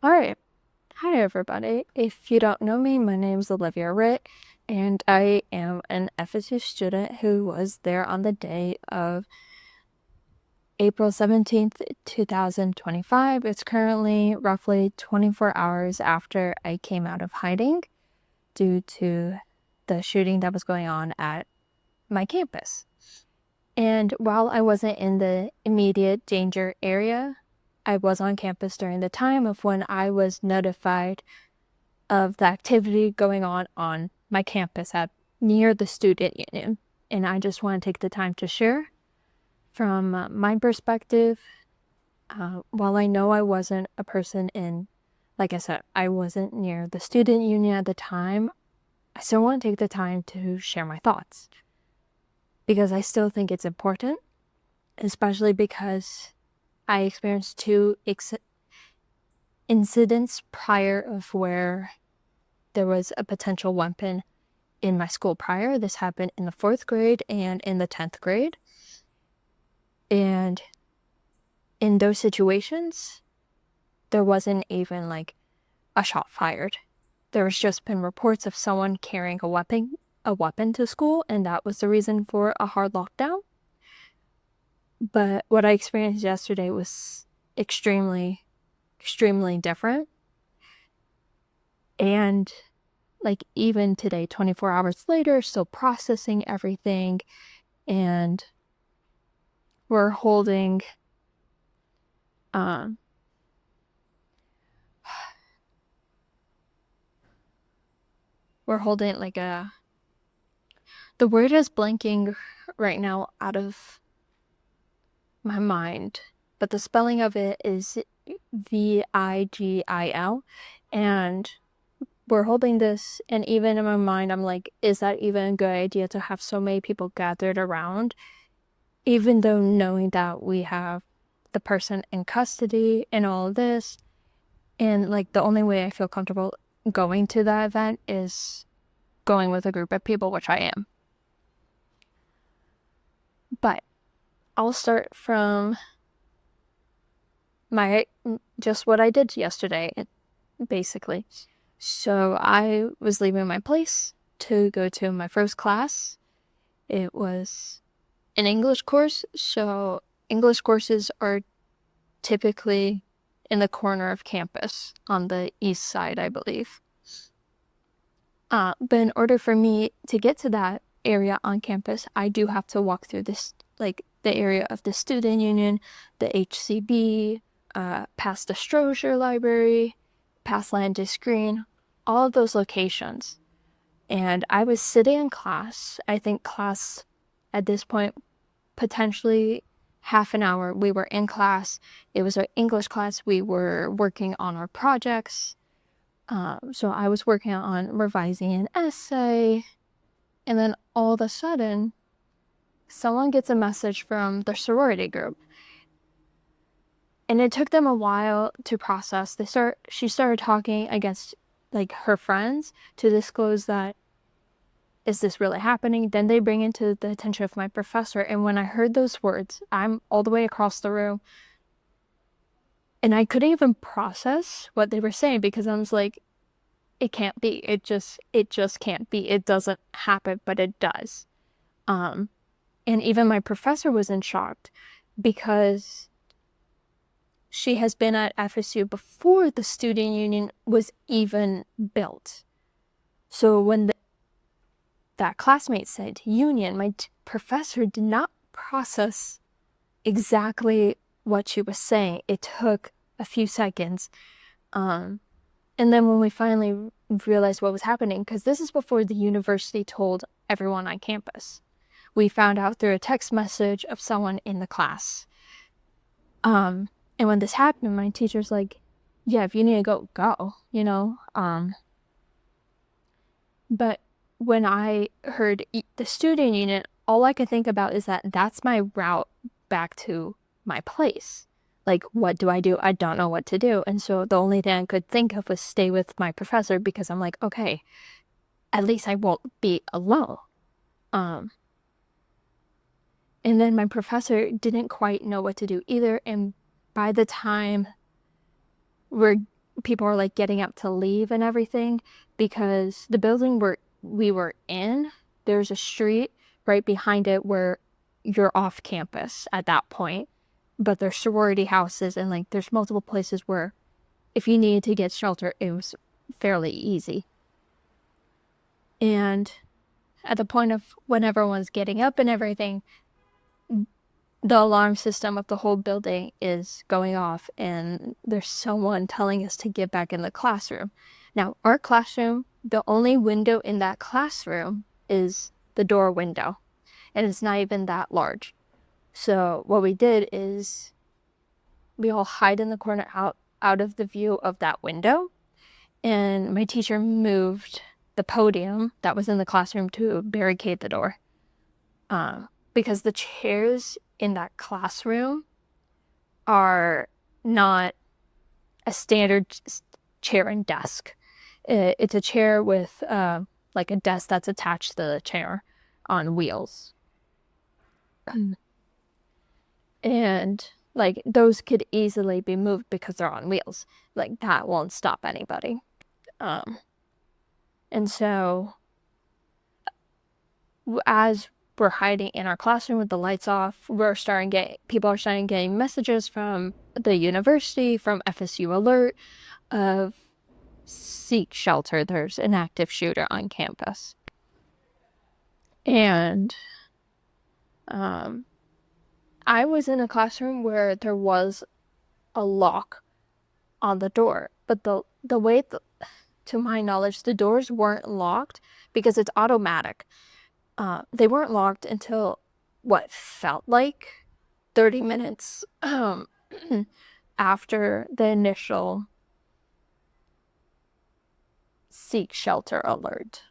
All right. Hi, everybody. If you don't know me, my name's Olivia Ritt, and I am an FSU student who was there on the day of April 17th, 2025. It's currently roughly 24 hours after I came out of hiding due to the shooting that was going on at my campus. And while I wasn't in the immediate danger area, I was on campus during the time of when I was notified of the activity going on my campus at near the student union. And I just want to take the time to share from my perspective. While I know I wasn't a person in, like I said, I wasn't near the student union at the time, I still want to take the time to share my thoughts because I still think it's important, especially because I experienced two incidents prior of where there was a potential weapon in my school prior. This happened in the 4th grade and in the 10th grade. And in those situations, there wasn't even like a shot fired. There was just been reports of someone carrying a weapon to school, and that was the reason for a hard lockdown. But what I experienced yesterday was extremely, extremely different. And like even today, 24 hours later, still processing everything, and we're holding um we're holding like the word is blanking right now out of my mind, but the spelling of it is Vigil, and we're holding this, and even in my mind I'm like, is that even a good idea to have so many people gathered around, even though knowing that we have the person in custody and all of this. And like the only way I feel comfortable going to that event is going with a group of people, which I am. But I'll start from just what I did yesterday, basically. So I was leaving my place to go to my first class. It was an English course, so English courses are typically in the corner of campus on the east side, I believe. But in order for me to get to that area on campus, I do have to walk through this, like the area of the student union, the HCB, past the Strozier Library, past Landis Green, all of those locations. And I was sitting in class. I think class at this point, potentially half an hour, we were in class. It was our English class. We were working on our projects. So I was working on revising an essay, and then all of a sudden, someone gets a message from the sorority group. And it took them a while to process. She started talking against like her friends to disclose that, is this really happening? Then they bring it to the attention of my professor. And when I heard those words, I'm all the way across the room, and I couldn't even process what they were saying because I was like, it can't be. It just can't be. It doesn't happen, but it does. And even my professor was in shock because she has been at FSU before the student union was even built. So when that classmate said union, my professor did not process exactly what she was saying. It took a few seconds. And then when we finally realized what was happening, because this is before the university told everyone on campus, we found out through a text message of someone in the class. And when this happened, my teacher's like, yeah, if you need to go, go, you know? But when I heard the student union, all I could think about is that that's my route back to my place. Like, what do? I don't know what to do. And so the only thing I could think of was stay with my professor because I'm like, okay, at least I won't be alone. Um, and then my professor didn't quite know what to do either. And by the time we're people are like getting up to leave and everything, because the building we were in, there's a street right behind it where you're off campus at that point. But there's sorority houses, and like there's multiple places where if you needed to get shelter, it was fairly easy. And at the point of when everyone's getting up and everything, the alarm system of the whole building is going off, and there's someone telling us to get back in the classroom. Now, our classroom, the only window in that classroom is the door window, and it's not even that large. So what we did is we all hide in the corner out of the view of that window, and my teacher moved the podium that was in the classroom to barricade the door. Because the chairs in that classroom are not a standard chair and desk. It's a chair with like a desk that's attached to the chair on wheels. And like those could easily be moved because they're on wheels. Like that won't stop anybody. And so as we're hiding in our classroom with the lights off, people are starting getting messages from the university, from FSU Alert, of seek shelter. There's an active shooter on campus. And I was in a classroom where there was a lock on the door, but the way, to my knowledge, the doors weren't locked because it's automatic. They weren't locked until what felt like 30 minutes after the initial seek shelter alert.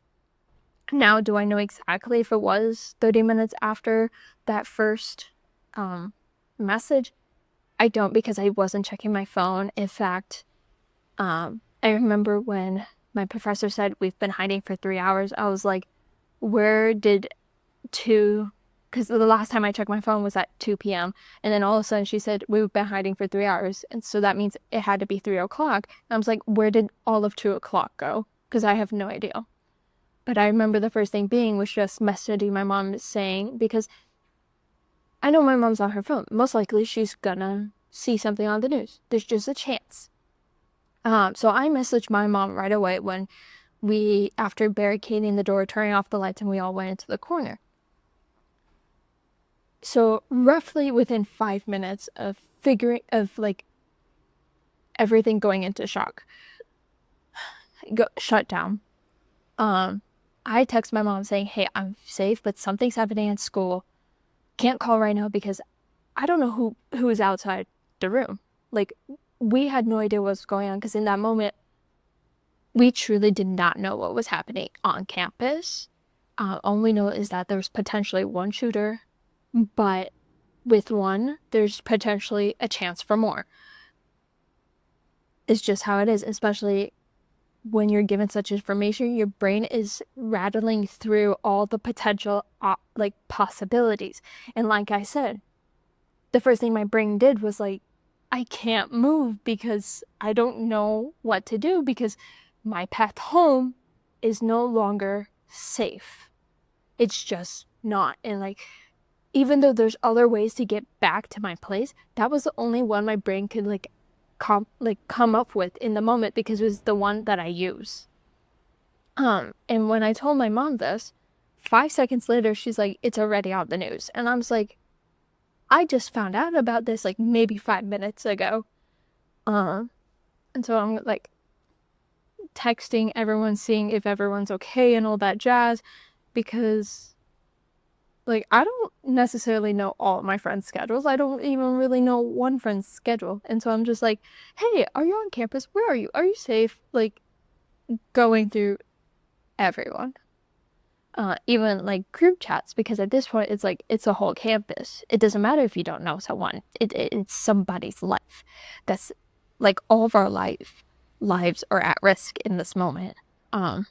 Now, do I know exactly if it was 30 minutes after that first message? I don't, because I wasn't checking my phone. In fact, I remember when my professor said we've been hiding for 3 hours, I was like, where did because the last time I checked my phone was at 2 p.m. And then all of a sudden she said, we've been hiding for 3 hours. And so that means it had to be 3 o'clock. And I was like, where did all of 2 o'clock go? Because I have no idea. But I remember the first thing being was just messaging my mom saying, because I know my mom's on her phone. Most likely she's gonna see something on the news. There's just a chance. So I messaged my mom right away when after barricading the door, turning off the lights, and we all went into the corner. So roughly within 5 minutes of like everything going into shut down, I text my mom saying, hey, I'm safe, but something's happening at school. Can't call right now because I don't know who is outside the room. Like, we had no idea what was going on, because in that moment, we truly did not know what was happening on campus. All we know is that there's potentially one shooter, but with one, there's potentially a chance for more. It's just how it is, especially when you're given such information. Your brain is rattling through all the potential like possibilities. And like I said, the first thing my brain did was like, I can't move because I don't know what to do, because my path home is no longer safe. It's just not. And like, even though there's other ways to get back to my place, that was the only one my brain could come up with in the moment, because it was the one that I use. And when I told my mom this, 5 seconds later, she's like, it's already on the news. And I was like, I just found out about this like maybe 5 minutes ago. And so I'm like texting everyone, seeing if everyone's okay and all that jazz, because like I don't necessarily know all my friends' schedules. I don't even really know one friend's schedule. And so I'm just like, hey, are you on campus? Where are you? Are you safe? Like, going through everyone. Even like group chats, because at this point it's like it's a whole campus. It doesn't matter if you don't know someone. It's somebody's life. That's like all of our lives are at risk in this moment. And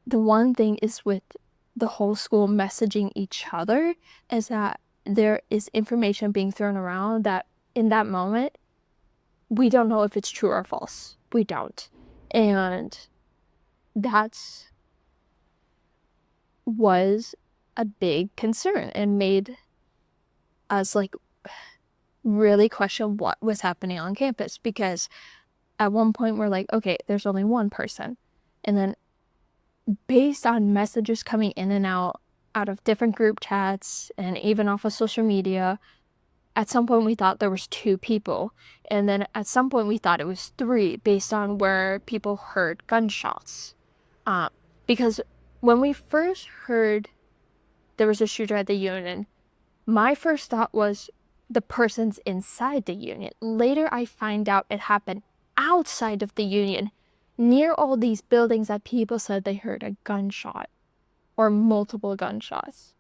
the one thing is with the whole school messaging each other is that there is information being thrown around that in that moment, we don't know if it's true or false. We don't. And that's was a big concern and made us like really question what was happening on campus, because at one point we're like, okay, there's only one person. And then based on messages coming in and out of different group chats and even off of social media, at some point we thought there was 2 people. And then at some point we thought it was 3 based on where people heard gunshots. Because when we first heard there was a shooter at the Union, my first thought was the person's inside the Union. Later I find out it happened outside of the Union, near all these buildings that people said they heard a gunshot or multiple gunshots,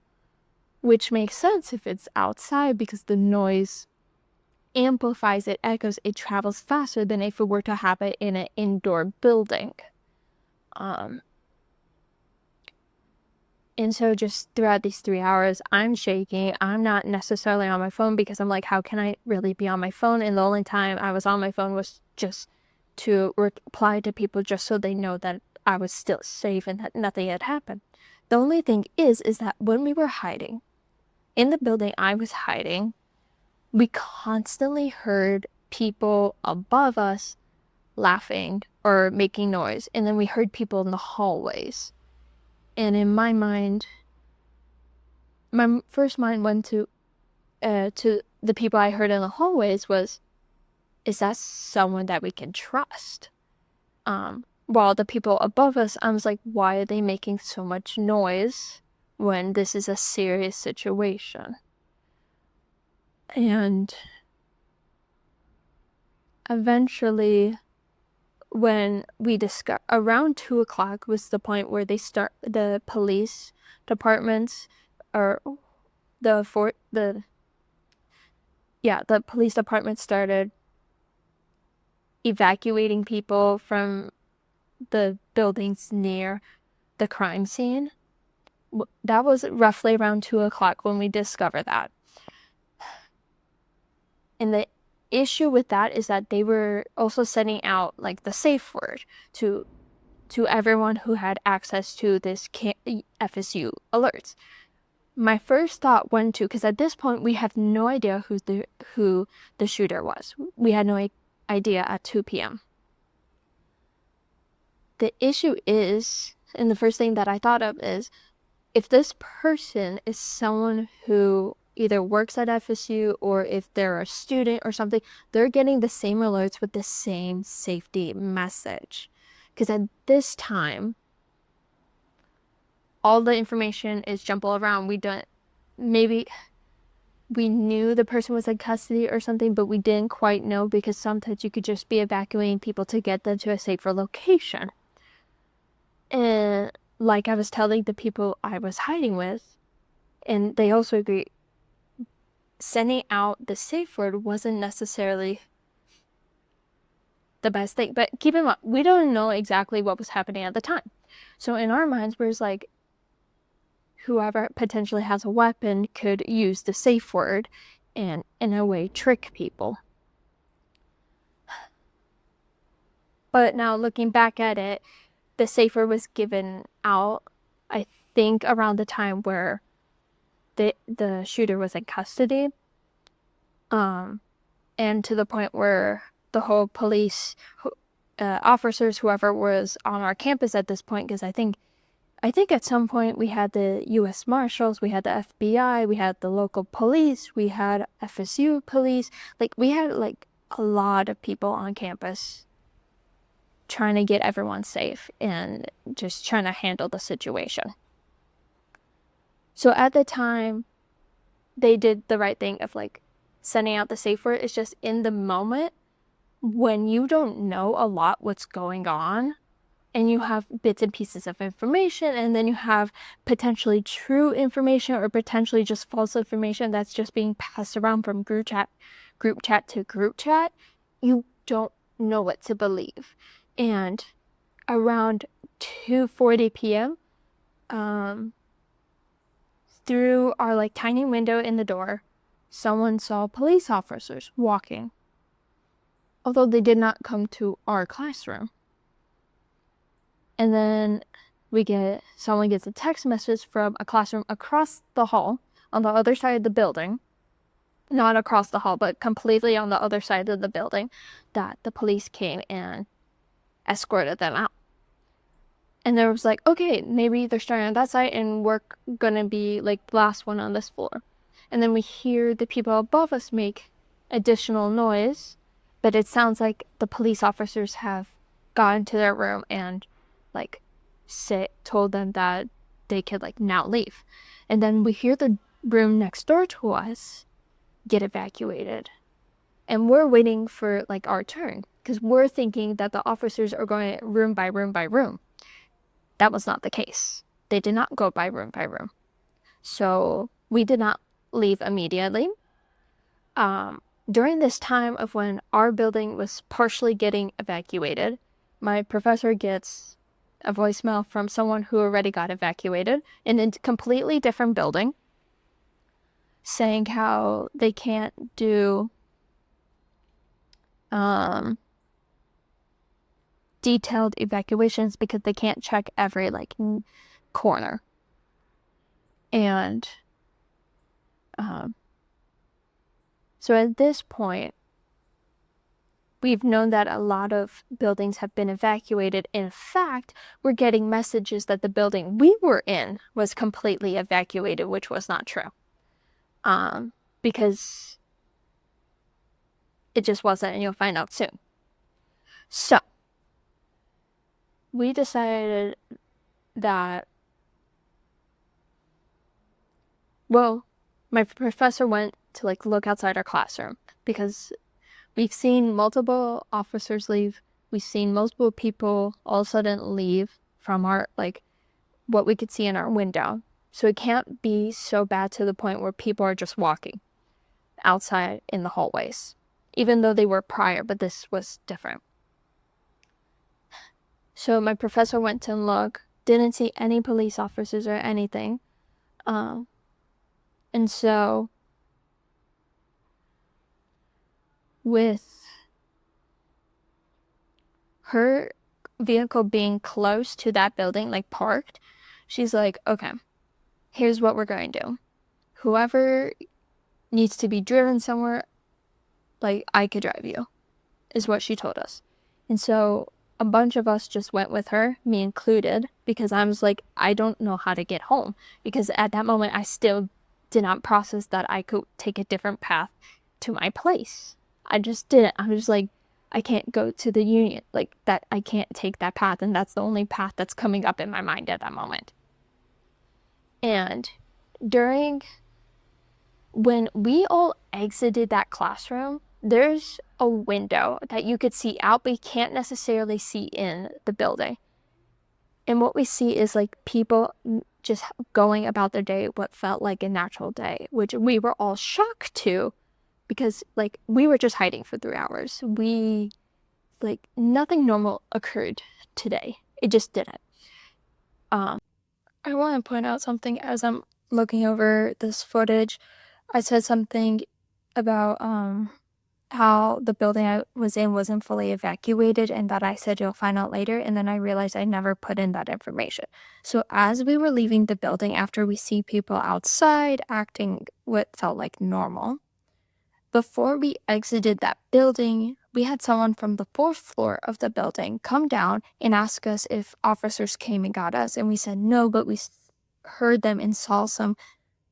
which makes sense if it's outside because the noise amplifies, it echoes, it travels faster than if it were to happen in an indoor building. And so just throughout these 3 hours, I'm shaking. I'm not necessarily on my phone because I'm like, how can I really be on my phone? And the only time I was on my phone was just to reply to people just so they know that I was still safe and that nothing had happened. The only thing is that when we were hiding in the building I was hiding, we constantly heard people above us laughing or making noise. And then we heard people in the hallways. And in my mind, my first mind went to the people I heard in the hallways was, is that someone that we can trust? While the people above us, I was like, why are they making so much noise when this is a serious situation? And eventually, when we discovered, around 2 o'clock was the point where the police departments, or the police department started evacuating people from the buildings near the crime scene. That was roughly around 2 o'clock when we discovered that. And the issue with that is that they were also sending out like the safe word to everyone who had access to this FSU alerts. My first thought went to, because at this point we have no idea who the shooter was. We had no idea at 2 p.m. The issue is, and the first thing that I thought of is, if this person is someone who either works at FSU or if they're a student or something, they're getting the same alerts with the same safety message. Because at this time, all the information is jumbled around. Maybe we knew the person was in custody or something, but we didn't quite know, because sometimes you could just be evacuating people to get them to a safer location. And like I was telling the people I was hiding with, and they also agree, sending out the safe word wasn't necessarily the best thing. But keep in mind, we don't know exactly what was happening at the time. So in our minds, we're like, whoever potentially has a weapon could use the safe word and in a way trick people. But now looking back at it, the safe word was given out, I think, around the time where the shooter was in custody. And to the point where the whole police officers, whoever was on our campus at this point, because I think at some point we had the U.S. Marshals, we had the FBI, we had the local police, we had FSU police. Like, we had like a lot of people on campus trying to get everyone safe and just trying to handle the situation. So at the time, they did the right thing of like sending out the safe word. It's just in the moment when you don't know a lot what's going on, and you have bits and pieces of information, and then you have potentially true information or potentially just false information that's just being passed around from group chat to group chat, you don't know what to believe. And around 2:40 p.m., through our like tiny window in the door, someone saw police officers walking, although they did not come to our classroom. And then someone gets a text message from a classroom across the hall on the other side of the building, not across the hall, but completely on the other side of the building, that the police came and escorted them out. And there was like, okay, maybe they're starting on that side and we're gonna be like the last one on this floor. And then we hear the people above us make additional noise, but it sounds like the police officers have gone to their room and like told them that they could like now leave. And then we hear the room next door to us get evacuated. And we're waiting for like our turn because we're thinking that the officers are going room by room by room. That was not the case. They did not go by room by room. So we did not leave immediately. During this time of when our building was partially getting evacuated, my professor gets a voicemail from someone who already got evacuated in a completely different building, saying how they can't do detailed evacuations because they can't check every like corner. And so at this point, we've known that a lot of buildings have been evacuated. In fact, we're getting messages that the building we were in was completely evacuated, which was not true. Because it just wasn't, and you'll find out soon. So we decided that, well, my professor went to like look outside our classroom because we've seen multiple officers leave. We've seen multiple people all of a sudden leave from our, like, what we could see in our window. So it can't be so bad to the point where people are just walking outside in the hallways, even though they were prior, but this was different. So my professor went to look, didn't see any police officers or anything. And so with her vehicle being close to that building, like parked, she's like, okay, here's what we're going to do. Whoever needs to be driven somewhere, like, I could drive you, is what she told us. And so a bunch of us just went with her, me included, because I was like, I don't know how to get home. Because at that moment, I still did not process that I could take a different path to my place. I just didn't. I was like, I can't go to the union, like that. I can't take that path, and that's the only path that's coming up in my mind at that moment. And when we all exited that classroom, there's a window that you could see out, but you can't necessarily see in the building. And what we see is like people just going about their day, what felt like a natural day, which we were all shocked to, because like we were just hiding for 3 hours. Nothing normal occurred today. It just didn't. I want to point out something as I'm looking over this footage. I said something about how the building I was in wasn't fully evacuated, and that I said you'll find out later, and then I realized I never put in that information. So as we were leaving the building, after we see people outside acting what felt like normal, before we exited that building, we had someone from the 4th floor of the building come down and ask us if officers came and got us, and we said no, but we heard them and saw some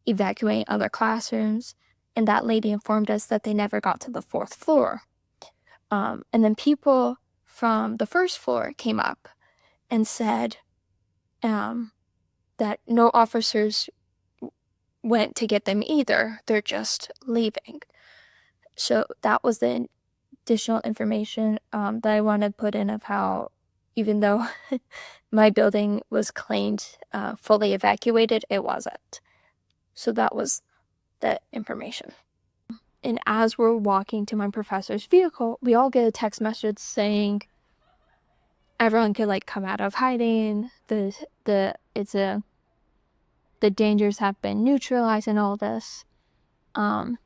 evacuating other classrooms. And that lady informed us that they never got to the 4th floor. And then people from the 1st floor came up and said that no officers went to get them either. They're just leaving. So that was the additional information that I wanted to put in of how, even though my building was claimed fully evacuated, it wasn't. So that was the information. And as we're walking to my professor's vehicle, we all get a text message saying everyone could like come out of hiding. It's a the dangers have been neutralized and all this. And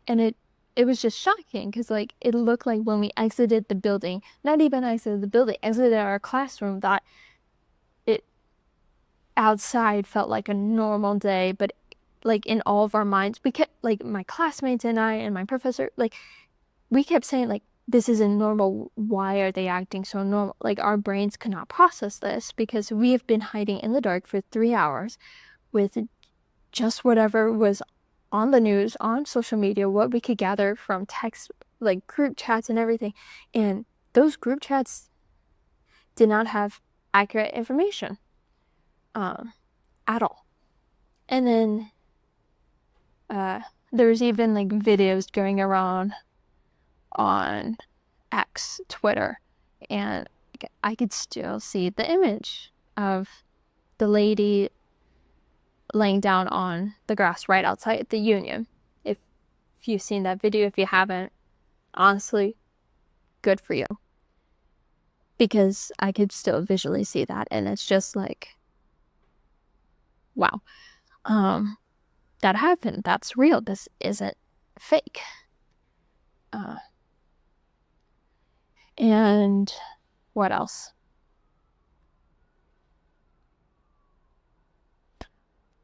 it was just shocking because, like, it looked like when we exited the building, not even exited the building, exited our classroom, that it outside felt like a normal day, but like in all of our minds, we kept, like, my classmates and I and my professor, like, we kept saying, like, this isn't normal. Why are they acting so normal? Like, our brains could not process this because we have been hiding in the dark for 3 hours with just whatever was on the news, on social media, what we could gather from text, like group chats and everything. And those group chats did not have accurate information at all. And then there's even like videos going around on X, Twitter, and I could still see the image of the lady laying down on the grass right outside the Union. If you've seen that video, if you haven't, honestly, good for you. Because I could still visually see that, and it's just like, wow. That happened. That's real. This isn't fake. And what else?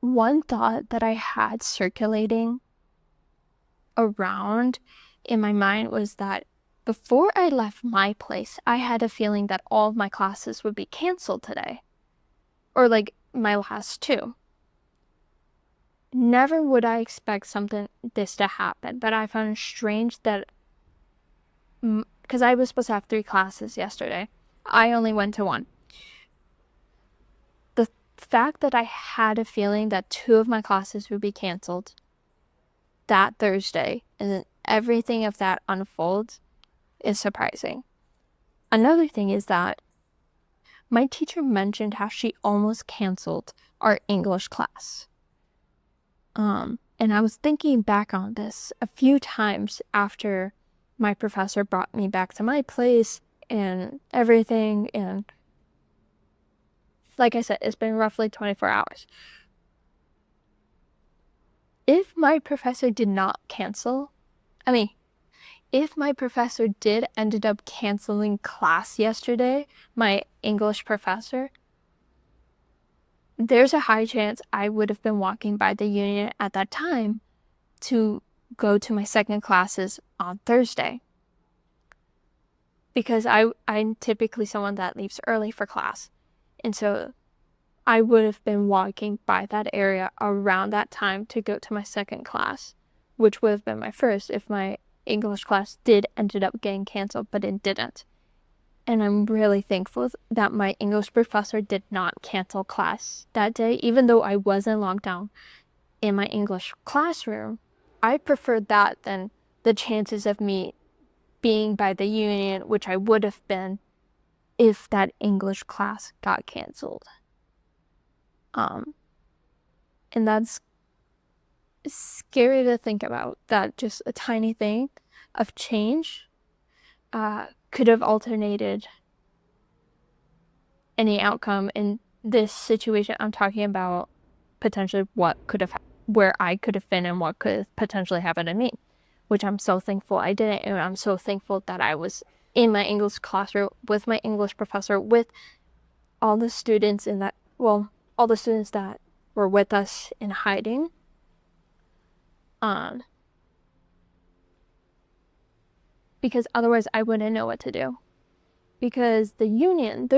One thought that I had circulating around in my mind was that before I left my place, I had a feeling that all of my classes would be canceled today. Or like my last two. Never would I expect something this to happen, but I found it strange that, because I was supposed to have 3 classes yesterday, I only went to 1. The fact that I had a feeling that 2 of my classes would be canceled that Thursday, and then everything of that unfolds, is surprising. Another thing is that my teacher mentioned how she almost canceled our English class. And I was thinking back on this a few times after my professor brought me back to my place and everything, and like I said, it's been roughly 24 hours. If my professor did not cancel, if my professor did ended up canceling class yesterday, my English professor, there's a high chance I would have been walking by the Union at that time to go to my second classes on Thursday. Because I'm typically someone that leaves early for class. And so I would have been walking by that area around that time to go to my second class, which would have been my first if my English class did ended up getting canceled, but it didn't. And I'm really thankful that my English professor did not cancel class that day, even though I wasn't locked down in my English classroom. I preferred that than the chances of me being by the Union, which I would have been if that English class got canceled. And that's scary to think about, that just a tiny thing of change could have alternated any outcome in this situation. I'm talking about potentially what could have, where I could have been and what could have potentially happened to me, which I'm so thankful I didn't. And I'm so thankful that I was in my English classroom with my English professor, with all the students in that, well, all the students that were with us in hiding. Because otherwise I wouldn't know what to do. Because the Union,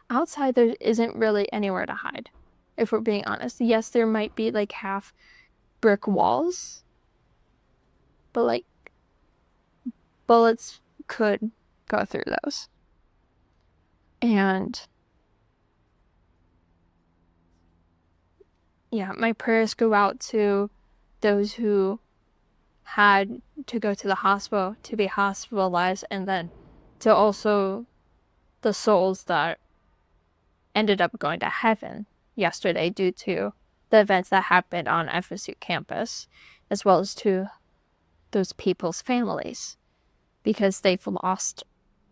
outside there isn't really anywhere to hide, if we're being honest. Yes, there might be like half brick walls, but like bullets could go through those. And yeah, my prayers go out to those who had to go to the hospital to be hospitalized, and then to also the souls that ended up going to heaven yesterday due to the events that happened on FSU campus, as well as to those people's families, because they've lost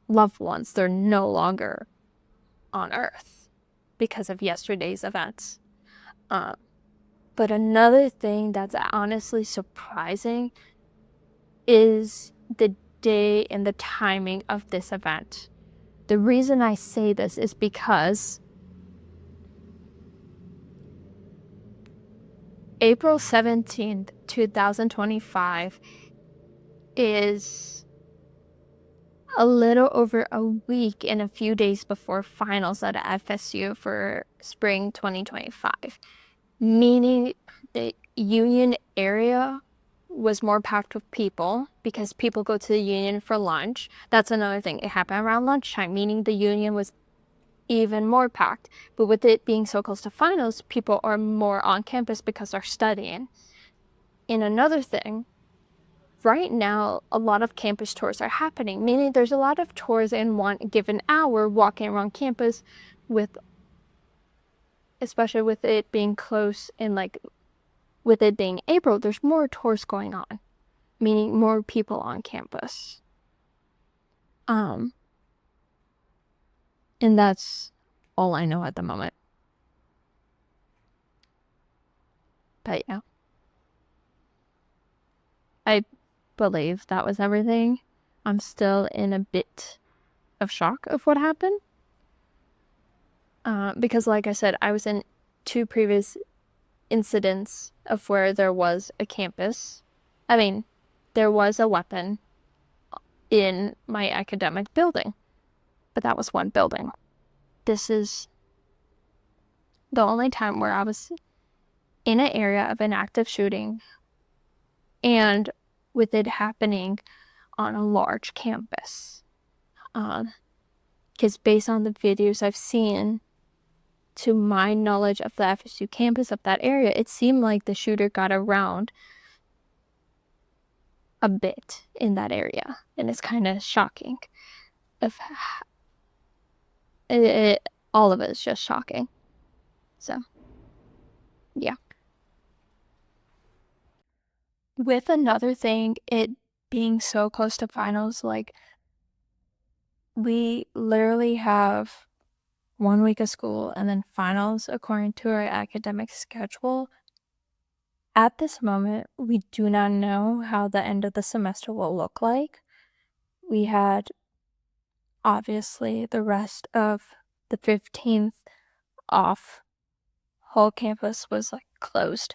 loved ones. They're no longer on Earth because of yesterday's events. But another thing that's honestly surprising is the day and the timing of this event. The reason I say this is because April 17th, 2025 is a little over a week and a few days before finals at FSU for spring 2025, meaning the Union area was more packed with people because people go to the Union for lunch. That's another thing. It happened around lunchtime, meaning the Union was even more packed. But with it being so close to finals, people are more on campus because they're studying. And another thing, right now, a lot of campus tours are happening, meaning there's a lot of tours in one given hour walking around campus with, especially with it being close and like with it being April, there's more tours going on, meaning more people on campus. And that's all I know at the moment. But yeah, I believe that was everything. I'm still in a bit of shock of what happened. Because like I said, I was in 2 previous incidents of where there was a campus. I mean, there was a weapon in my academic building, but that was one building. This is the only time where I was in an area of an active shooting and with it happening on a large campus. Because based on the videos I've seen, to my knowledge of the FSU campus of that area, it seemed like the shooter got around a bit in that area, and it's kind of shocking. All of it is just shocking. So, yeah. With another thing, it being so close to finals, like, we literally have 1 week of school and then finals according to our academic schedule. At this moment, we do not know how the end of the semester will look like. We had obviously the rest of the 15th off. Whole campus was like closed.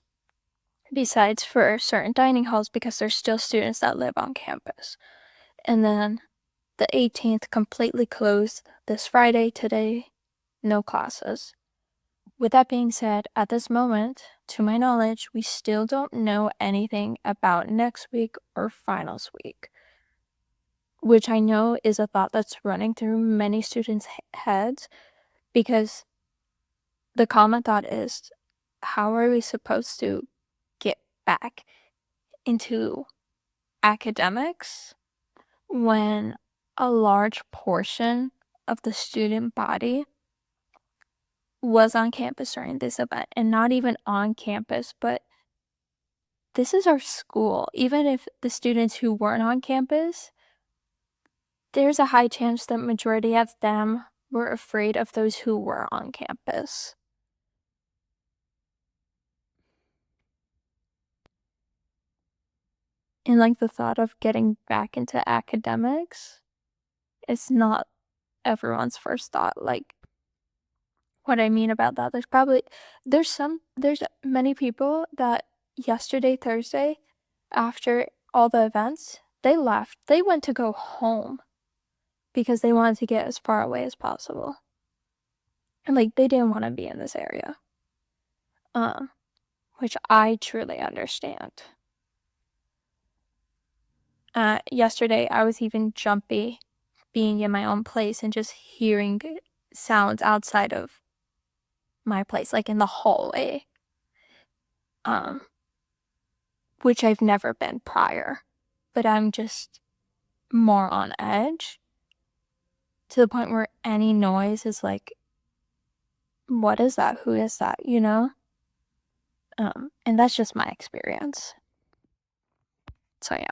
Besides for certain dining halls because there's still students that live on campus. And then the 18th completely closed this Friday, today, no classes. With that being said, at this moment, to my knowledge, we still don't know anything about next week or finals week, which I know is a thought that's running through many students' heads because the common thought is, how are we supposed to get back into academics when a large portion of the student body was on campus during this event, and not even on campus, but this is our school. Even if the students who weren't on campus, there's a high chance that majority of them were afraid of those who were on campus. And like the thought of getting back into academics, it's not everyone's first thought. Like, what I mean about that, there's many people that yesterday, Thursday, after all the events, they left. They went to go home because they wanted to get as far away as possible. And like, they didn't want to be in this area. Which I truly understand. Yesterday, I was even jumpy being in my own place and just hearing sounds outside of my place, like in the hallway, which I've never been prior, but I'm just more on edge to the point where any noise is like, what is that? Who is that? You know? And that's just my experience. So yeah.